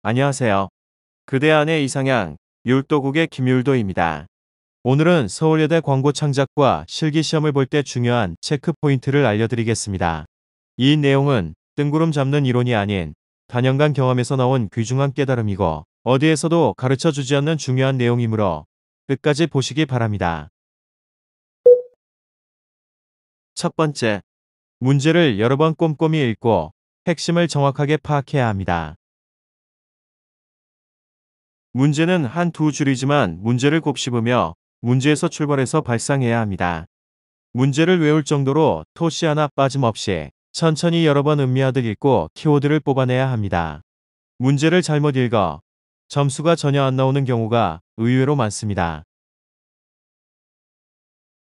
안녕하세요. 그대 안의 이상향, 율도국의 김율도입니다. 오늘은 서울예대 광고 창작과 실기시험을 볼 때 중요한 체크 포인트를 알려드리겠습니다. 이 내용은 뜬구름 잡는 이론이 아닌 단연간 경험에서 나온 귀중한 깨달음이고 어디에서도 가르쳐 주지 않는 중요한 내용이므로 끝까지 보시기 바랍니다. 첫 번째, 문제를 여러 번 꼼꼼히 읽고 핵심을 정확하게 파악해야 합니다. 문제는 한 두 줄이지만 문제를 곱씹으며 문제에서 출발해서 발상해야 합니다. 문제를 외울 정도로 토시 하나 빠짐없이 천천히 여러 번 음미하듯 읽고 키워드를 뽑아내야 합니다. 문제를 잘못 읽어 점수가 전혀 안 나오는 경우가 의외로 많습니다.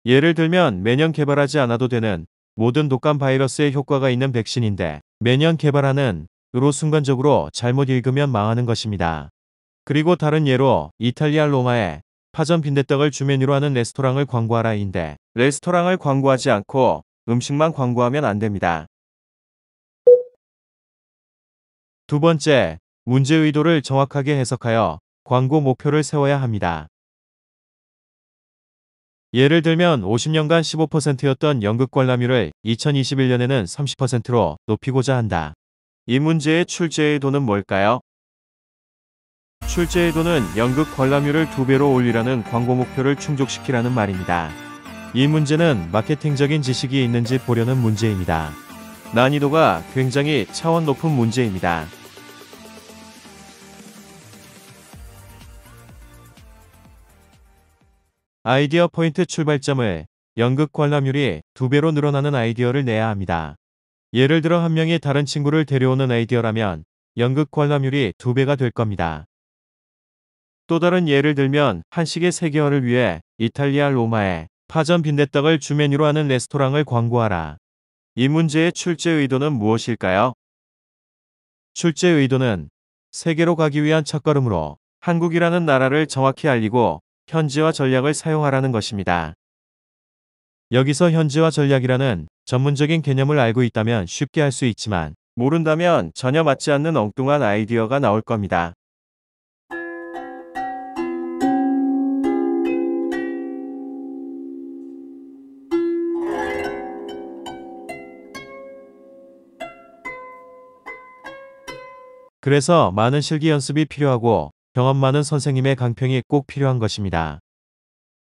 예를 들면 매년 개발하지 않아도 되는 모든 독감 바이러스에 효과가 있는 백신인데 매년 개발하는 으로 순간적으로 잘못 읽으면 망하는 것입니다. 그리고 다른 예로 이탈리아 로마에 파전 빈대떡을 주 메뉴로 하는 레스토랑을 광고하라인데 레스토랑을 광고하지 않고 음식만 광고하면 안 됩니다. 두 번째, 문제 의도를 정확하게 해석하여 광고 목표를 세워야 합니다. 예를 들면 50년간 15%였던 연극 관람률을 2021년에는 30%로 높이고자 한다. 이 문제의 출제 의도는 뭘까요? 출제 의도는 연극 관람률을 2배로 올리라는 광고 목표를 충족시키라는 말입니다. 이 문제는 마케팅적인 지식이 있는지 보려는 문제입니다. 난이도가 굉장히 차원 높은 문제입니다. 아이디어 포인트 출발점을 연극 관람률이 2배로 늘어나는 아이디어를 내야 합니다. 예를 들어 한 명이 다른 친구를 데려오는 아이디어라면 연극 관람률이 2배가 될 겁니다. 또 다른 예를 들면 한식의 세계화를 위해 이탈리아 로마에 파전 빈대떡을 주 메뉴로 하는 레스토랑을 광고하라. 이 문제의 출제 의도는 무엇일까요? 출제 의도는 세계로 가기 위한 첫걸음으로 한국이라는 나라를 정확히 알리고 현지화 전략을 사용하라는 것입니다. 여기서 현지화 전략이라는 전문적인 개념을 알고 있다면 쉽게 할 수 있지만 모른다면 전혀 맞지 않는 엉뚱한 아이디어가 나올 겁니다. 그래서 많은 실기 연습이 필요하고 경험 많은 선생님의 강평이 꼭 필요한 것입니다.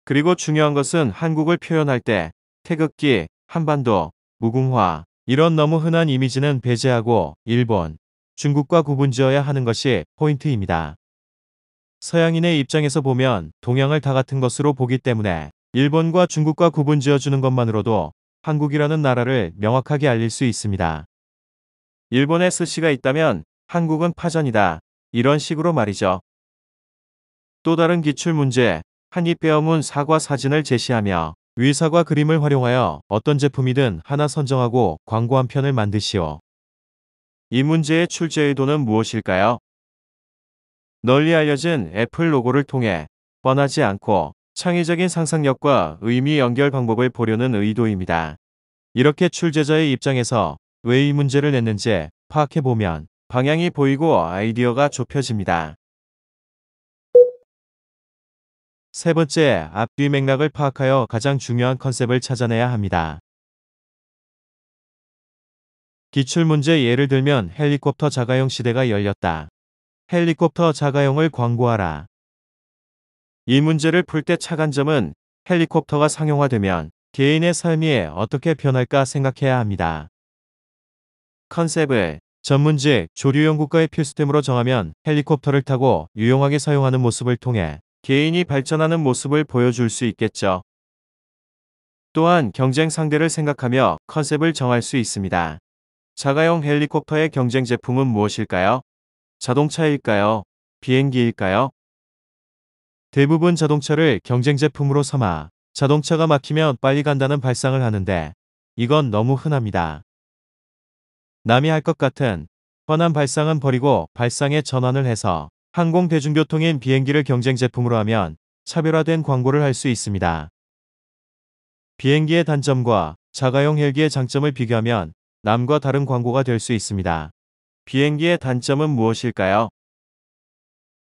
그리고 중요한 것은 한국을 표현할 때 태극기, 한반도, 무궁화 이런 너무 흔한 이미지는 배제하고 일본, 중국과 구분지어야 하는 것이 포인트입니다. 서양인의 입장에서 보면 동양을 다 같은 것으로 보기 때문에 일본과 중국과 구분지어주는 것만으로도 한국이라는 나라를 명확하게 알릴 수 있습니다. 일본에 스시가 있다면 한국은 파전이다. 이런 식으로 말이죠. 또 다른 기출문제, 한입 베어문 사과 사진을 제시하며 위사과 그림을 활용하여 어떤 제품이든 하나 선정하고 광고 한 편을 만드시오. 이 문제의 출제 의도는 무엇일까요? 널리 알려진 애플 로고를 통해 뻔하지 않고 창의적인 상상력과 의미 연결 방법을 보려는 의도입니다. 이렇게 출제자의 입장에서 왜 이 문제를 냈는지 파악해보면 방향이 보이고 아이디어가 좁혀집니다. 세 번째, 앞뒤 맥락을 파악하여 가장 중요한 컨셉을 찾아내야 합니다. 기출문제 예를 들면 헬리콥터 자가용 시대가 열렸다. 헬리콥터 자가용을 광고하라. 이 문제를 풀 때 착안 점은 헬리콥터가 상용화되면 개인의 삶이 어떻게 변할까 생각해야 합니다. 컨셉을 전문직 조류용 국가의 필수템으로 정하면 헬리콥터를 타고 유용하게 사용하는 모습을 통해 개인이 발전하는 모습을 보여줄 수 있겠죠. 또한 경쟁 상대를 생각하며 컨셉을 정할 수 있습니다. 자가용 헬리콥터의 경쟁 제품은 무엇일까요? 자동차일까요? 비행기일까요? 대부분 자동차를 경쟁 제품으로 삼아 자동차가 막히면 빨리 간다는 발상을 하는데 이건 너무 흔합니다. 남이 할 것 같은 뻔한 발상은 버리고 발상의 전환을 해서 항공 대중교통인 비행기를 경쟁 제품으로 하면 차별화된 광고를 할 수 있습니다. 비행기의 단점과 자가용 헬기의 장점을 비교하면 남과 다른 광고가 될 수 있습니다. 비행기의 단점은 무엇일까요?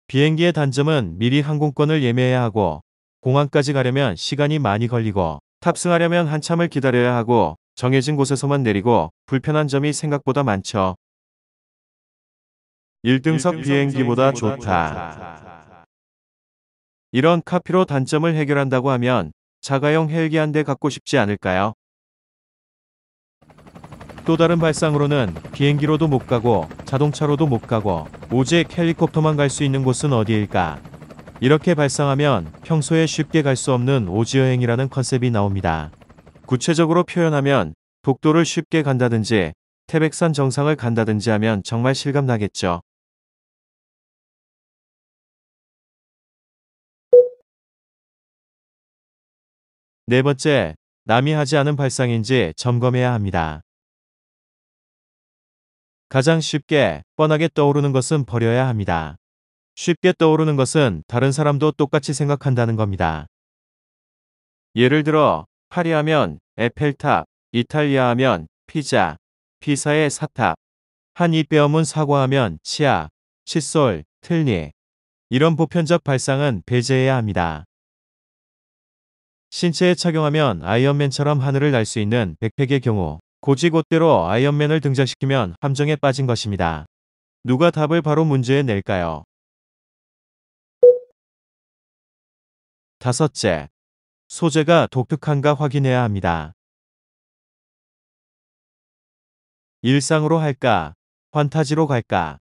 비행기의 단점은 미리 항공권을 예매해야 하고, 공항까지 가려면 시간이 많이 걸리고, 탑승하려면 한참을 기다려야 하고, 정해진 곳에서만 내리고, 불편한 점이 생각보다 많죠. 1등석 비행기보다 좋다. 이런 카피로 단점을 해결한다고 하면 자가용 헬기 한 대 갖고 싶지 않을까요? 또 다른 발상으로는 비행기로도 못 가고 자동차로도 못 가고 오직 헬리콥터만 갈 수 있는 곳은 어디일까? 이렇게 발상하면 평소에 쉽게 갈 수 없는 오지여행이라는 컨셉이 나옵니다. 구체적으로 표현하면 독도를 쉽게 간다든지 태백산 정상을 간다든지 하면 정말 실감나겠죠. 네 번째, 남이 하지 않은 발상인지 점검해야 합니다. 가장 쉽게, 뻔하게 떠오르는 것은 버려야 합니다. 쉽게 떠오르는 것은 다른 사람도 똑같이 생각한다는 겁니다. 예를 들어, 파리 하면 에펠탑, 이탈리아 하면 피자, 피사의 사탑, 한 입 베어문 사과하면 치아, 칫솔, 틀니. 이런 보편적 발상은 배제해야 합니다. 신체에 착용하면 아이언맨처럼 하늘을 날 수 있는 백팩의 경우, 고지곳대로 아이언맨을 등장시키면 함정에 빠진 것입니다. 누가 답을 바로 문제에 낼까요? 다섯째, 소재가 독특한가 확인해야 합니다. 일상으로 할까? 환타지로 갈까?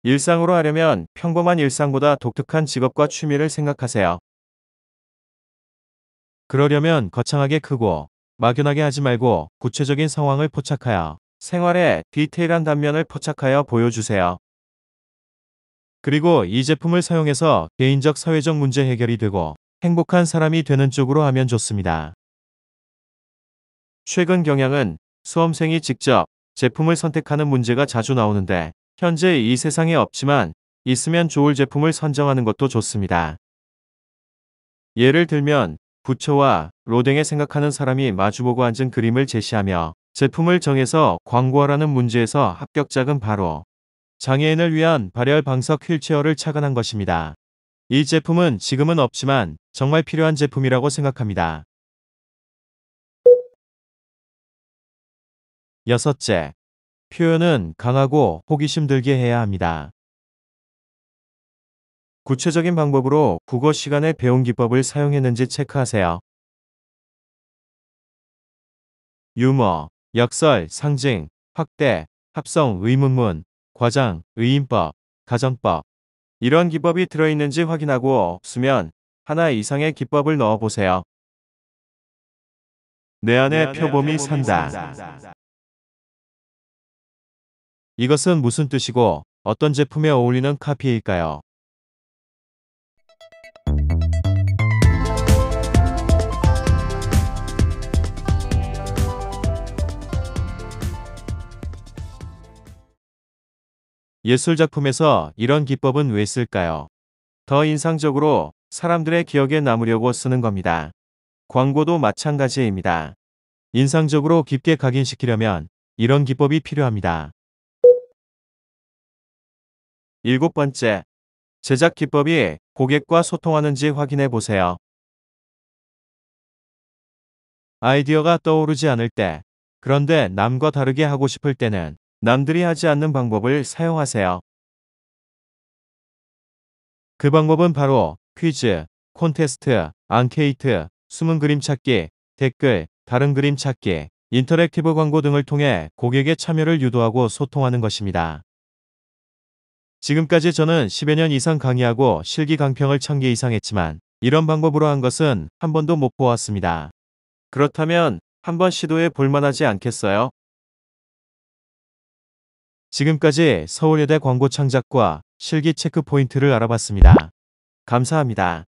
일상으로 하려면 평범한 일상보다 독특한 직업과 취미를 생각하세요. 그러려면 거창하게 크고 막연하게 하지 말고 구체적인 상황을 포착하여 생활의 디테일한 단면을 포착하여 보여주세요. 그리고 이 제품을 사용해서 개인적 사회적 문제 해결이 되고 행복한 사람이 되는 쪽으로 하면 좋습니다. 최근 경향은 수험생이 직접 제품을 선택하는 문제가 자주 나오는데 현재 이 세상에 없지만 있으면 좋을 제품을 선정하는 것도 좋습니다. 예를 들면 부처와 로댕에 생각하는 사람이 마주보고 앉은 그림을 제시하며 제품을 정해서 광고하라는 문제에서 합격작은 바로 장애인을 위한 발열 방석 휠체어를 착안한 것입니다. 이 제품은 지금은 없지만 정말 필요한 제품이라고 생각합니다. 여섯째, 표현은 강하고 호기심 들게 해야 합니다. 구체적인 방법으로 국어 시간에 배운 기법을 사용했는지 체크하세요. 유머, 역설, 상징, 확대, 합성, 의문문, 과장, 의인법, 가정법. 이런 기법이 들어있는지 확인하고 없으면 하나 이상의 기법을 넣어보세요. 내 안에 표범이 산다. 이것은 무슨 뜻이고 어떤 제품에 어울리는 카피일까요? 예술작품에서 이런 기법은 왜 쓸까요? 더 인상적으로 사람들의 기억에 남으려고 쓰는 겁니다. 광고도 마찬가지입니다. 인상적으로 깊게 각인시키려면 이런 기법이 필요합니다. 일곱 번째, 제작 기법이 고객과 소통하는지 확인해 보세요. 아이디어가 떠오르지 않을 때, 그런데 남과 다르게 하고 싶을 때는 남들이 하지 않는 방법을 사용하세요. 그 방법은 바로 퀴즈, 콘테스트, 앙케이트, 숨은 그림 찾기, 댓글, 다른 그림 찾기, 인터랙티브 광고 등을 통해 고객의 참여를 유도하고 소통하는 것입니다. 지금까지 저는 10여 년 이상 강의하고 실기 강평을 1000개 이상 했지만 이런 방법으로 한 것은 한 번도 못 보았습니다. 그렇다면 한번 시도해 볼 만하지 않겠어요? 지금까지 서울예대 광고 창작과 실기 체크 포인트를 알아봤습니다. 감사합니다.